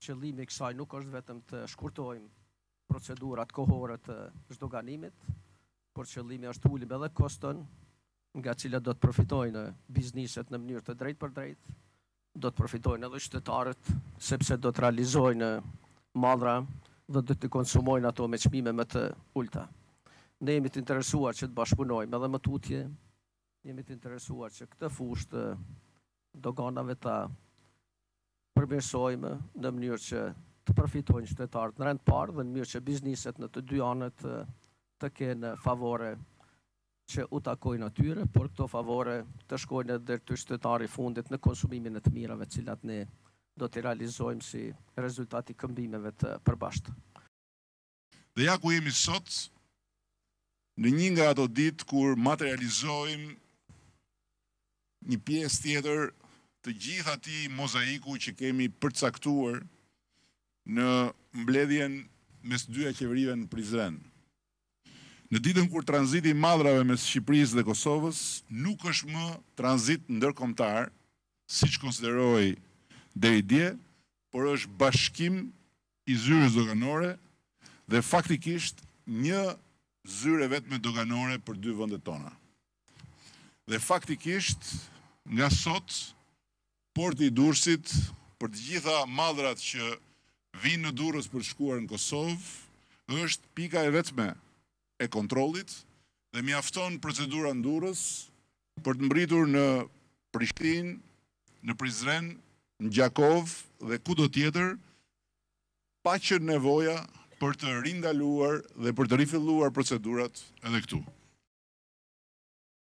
qëllimi i kësaj nuk është vetëm të shkurtojmë procedurat kohore të zhdoganimit, por qëllimi është ulim edhe koston, nga cilat do të profitojnë bizniset në mënyrë të drejtë për drejtë, do të profitojnë edhe qytetarët, sepse do të realizojnë mallra dhe do të konsumojnë ato me çmime më të ulta. Ne jemi të interesuar që të bashkëpunojmë edhe më tutje, jemi të interesuar që këtë fushë të doganave ta përmirësojmë në mënyrë që të përfitojnë qytetarët në rend parë dhe në mënyrë që bizniset në të dy anët të kenë favore që u takojnë atyre, por këto favore të shkojnë edhe të qytetari fundit në konsumimin e të mirave cilat ne do të realizojmë si rezultati këmbimeve të përbashkëta. Dhe ja ku jemi sot, në një nga ato ditë kur materializojmë një pjesë tjetër të gjithë atij mozaiku që kemi përcaktuar në mbledhjen mes dyja qeverive në Prizren. Në ditën kur tranziti i mallrave mes Shqipërisë dhe Kosovës nuk është më tranzit ndërkombëtar, siç konsideroi deri dje, por është bashkim i zyrës doganore dhe faktikisht një zyre vetme doganore për dy vendet tona. Dhe faktikisht nga sot porti i Durrësit për të gjitha mallrat që vinë në Durrës për të shkuar në Kosovë është pika e vetme e kontrollit dhe mjafton procedura në Durrës për të mbritur në Prishtinë, në Prizren, në Gjakov dhe kudo tjetër, pa qenë nevoja për të rindaluar dhe për të rifilluar procedurat edhe këtu.